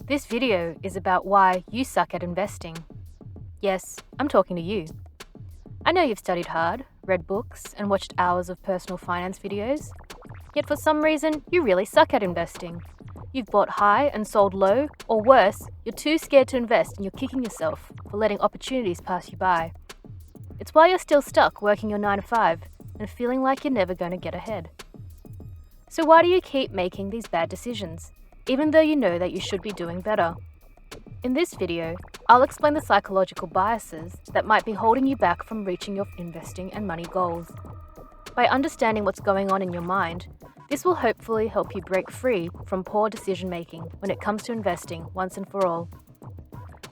This video is about why you suck at investing. Yes, I'm talking to you. I know you've studied hard, read books, and watched hours of personal finance videos, yet for some reason, you really suck at investing. You've bought high and sold low, or worse, you're too scared to invest and you're kicking yourself for letting opportunities pass you by. It's why you're still stuck working your 9 to 5 and feeling like you're never going to get ahead. So why do you keep making these bad decisions, even though you know that you should be doing better? In this video, I'll explain the psychological biases that might be holding you back from reaching your investing and money goals. By understanding what's going on in your mind, this will hopefully help you break free from poor decision making when it comes to investing once and for all.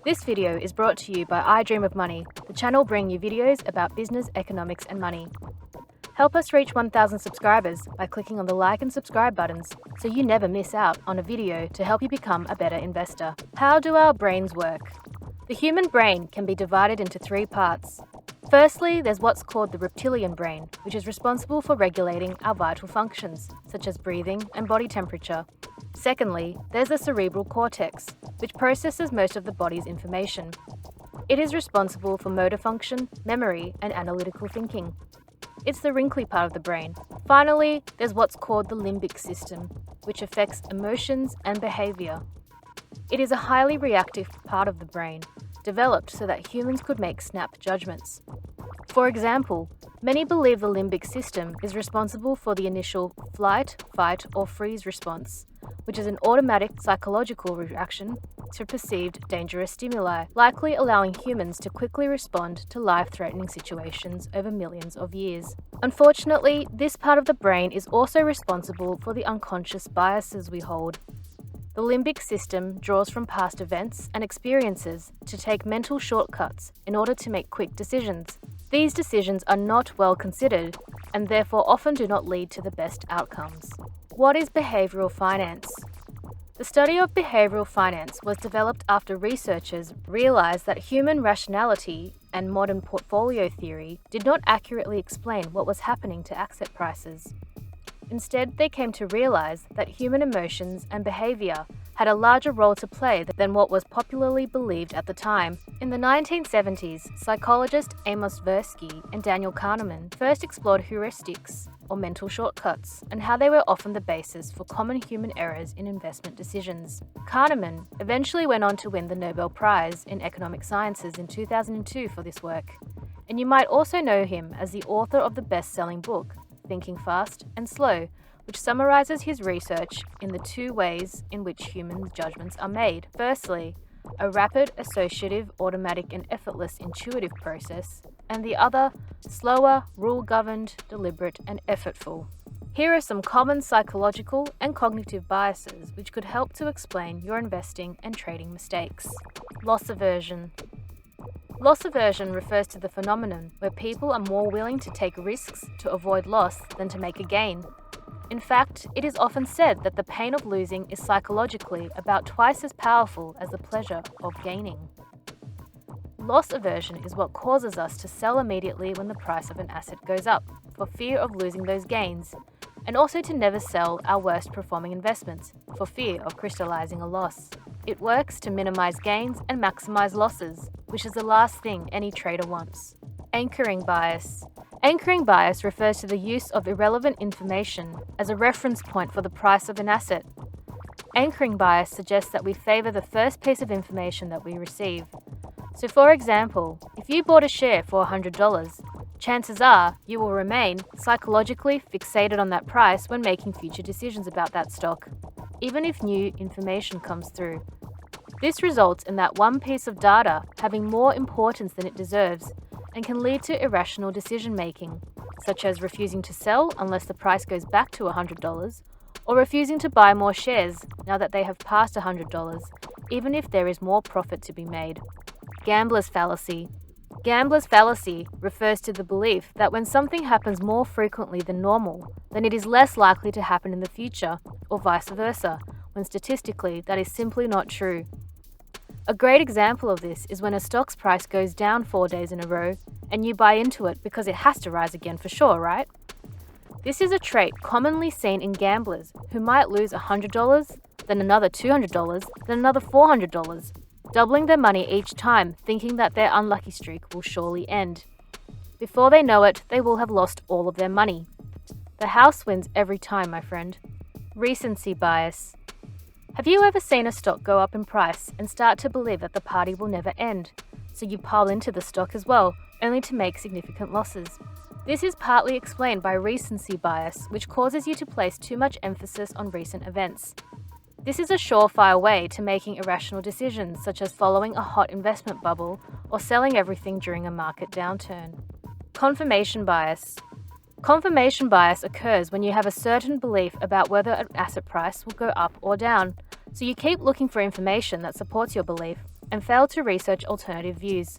This video is brought to you by I Dream of Money, the channel bringing you videos about business, economics and money. Help us reach 1,000 subscribers by clicking on the like and subscribe buttons so you never miss out on a video to help you become a better investor. How do our brains work? The human brain can be divided into 3 parts. Firstly, there's what's called the reptilian brain, which is responsible for regulating our vital functions, such as breathing and body temperature. Secondly, there's the cerebral cortex, which processes most of the body's information. It is responsible for motor function, memory, and analytical thinking. It's the wrinkly part of the brain. Finally, there's what's called the limbic system, which affects emotions and behavior. It is a highly reactive part of the brain, developed so that humans could make snap judgments. For example, many believe the limbic system is responsible for the initial flight, fight, or freeze response, which is an automatic psychological reaction to perceived dangerous stimuli, likely allowing humans to quickly respond to life-threatening situations over millions of years. Unfortunately, this part of the brain is also responsible for the unconscious biases we hold. The limbic system draws from past events and experiences to take mental shortcuts in order to make quick decisions. These decisions are not well considered and therefore often do not lead to the best outcomes. What is behavioral finance? The study of behavioral finance was developed after researchers realized that human rationality and modern portfolio theory did not accurately explain what was happening to asset prices. Instead, they came to realize that human emotions and behavior had a larger role to play than what was popularly believed at the time. In the 1970s, psychologist Amos Tversky and Daniel Kahneman first explored heuristics, or mental shortcuts, and how they were often the basis for common human errors in investment decisions. Kahneman eventually went on to win the Nobel Prize in Economic Sciences in 2002 for this work, and you might also know him as the author of the best-selling book, Thinking Fast and Slow, which summarizes his research in the 2 ways in which human judgments are made. Firstly, a rapid, associative, automatic, and effortless intuitive process, and the other, slower, rule-governed, deliberate, and effortful. Here are some common psychological and cognitive biases which could help to explain your investing and trading mistakes. Loss aversion. Loss aversion refers to the phenomenon where people are more willing to take risks to avoid loss than to make a gain. In fact, it is often said that the pain of losing is psychologically about twice as powerful as the pleasure of gaining. Loss aversion is what causes us to sell immediately when the price of an asset goes up, for fear of losing those gains, and also to never sell our worst performing investments, for fear of crystallizing a loss. It works to minimize gains and maximize losses, which is the last thing any trader wants. Anchoring bias. Anchoring bias refers to the use of irrelevant information as a reference point for the price of an asset. Anchoring bias suggests that we favor the first piece of information that we receive. So for example, if you bought a share for $100, chances are you will remain psychologically fixated on that price when making future decisions about that stock, even if new information comes through. This results in that one piece of data having more importance than it deserves and can lead to irrational decision-making, such as refusing to sell unless the price goes back to $100, or refusing to buy more shares now that they have passed $100, even if there is more profit to be made. Gambler's fallacy. Gambler's fallacy refers to the belief that when something happens more frequently than normal, then it is less likely to happen in the future, or vice versa, when statistically that is simply not true. A great example of this is when a stock's price goes down 4 days in a row and you buy into it because it has to rise again for sure, right? This is a trait commonly seen in gamblers who might lose $100 then another $200, then another $400, doubling their money each time, thinking that their unlucky streak will surely end. Before they know it, they will have lost all of their money. The house wins every time, my friend. Recency bias. Have you ever seen a stock go up in price and start to believe that the party will never end? So you pile into the stock as well, only to make significant losses. This is partly explained by recency bias, which causes you to place too much emphasis on recent events. This is a surefire way to making irrational decisions, such as following a hot investment bubble or selling everything during a market downturn. Confirmation bias. Confirmation bias occurs when you have a certain belief about whether an asset price will go up or down, so you keep looking for information that supports your belief and fail to research alternative views.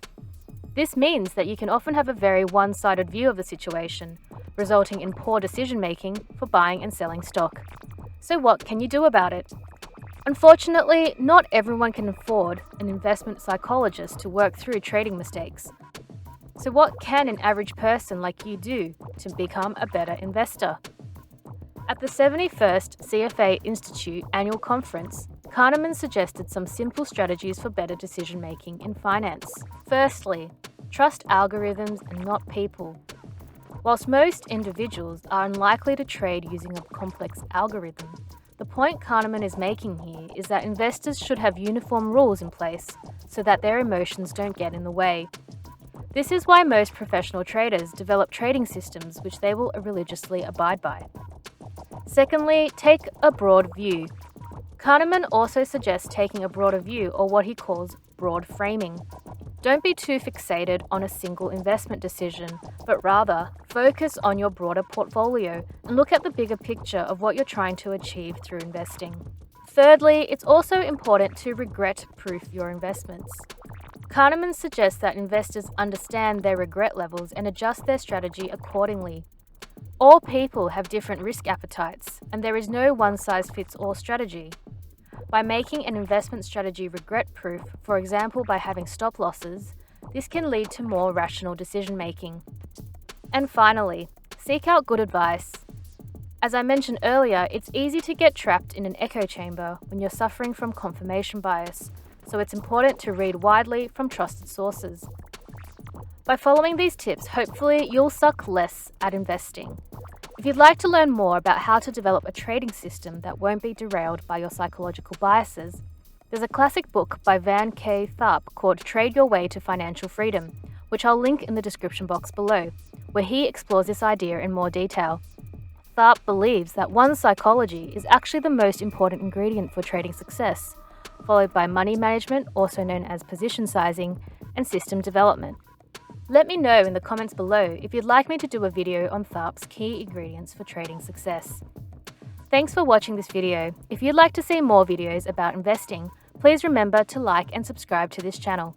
This means that you can often have a very one-sided view of the situation, resulting in poor decision-making for buying and selling stock. So what can you do about it? Unfortunately, not everyone can afford an investment psychologist to work through trading mistakes. So what can an average person like you do to become a better investor? At the 71st CFA Institute annual conference, Kahneman suggested some simple strategies for better decision-making in finance. Firstly, trust algorithms and not people. Whilst most individuals are unlikely to trade using a complex algorithm, the point Kahneman is making here is that investors should have uniform rules in place so that their emotions don't get in the way. This is why most professional traders develop trading systems which they will religiously abide by. Secondly, take a broad view. Kahneman also suggests taking a broader view, or what he calls broad framing. Don't be too fixated on a single investment decision, but rather focus on your broader portfolio and look at the bigger picture of what you're trying to achieve through investing. Thirdly, it's also important to regret-proof your investments. Kahneman suggests that investors understand their regret levels and adjust their strategy accordingly. All people have different risk appetites, and there is no one-size-fits-all strategy. By making an investment strategy regret-proof, for example by having stop losses, this can lead to more rational decision-making. And finally, seek out good advice. As I mentioned earlier, it's easy to get trapped in an echo chamber when you're suffering from confirmation bias, so it's important to read widely from trusted sources. By following these tips, hopefully you'll suck less at investing. If you'd like to learn more about how to develop a trading system that won't be derailed by your psychological biases, there's a classic book by Van K. Tharp called Trade Your Way to Financial Freedom, which I'll link in the description box below, where he explores this idea in more detail. Tharp believes that one's psychology is actually the most important ingredient for trading success, followed by money management, also known as position sizing, and system development. Let me know in the comments below if you'd like me to do a video on Tharp's key ingredients for trading success. Thanks for watching this video. If you'd like to see more videos about investing, please remember to like and subscribe to this channel.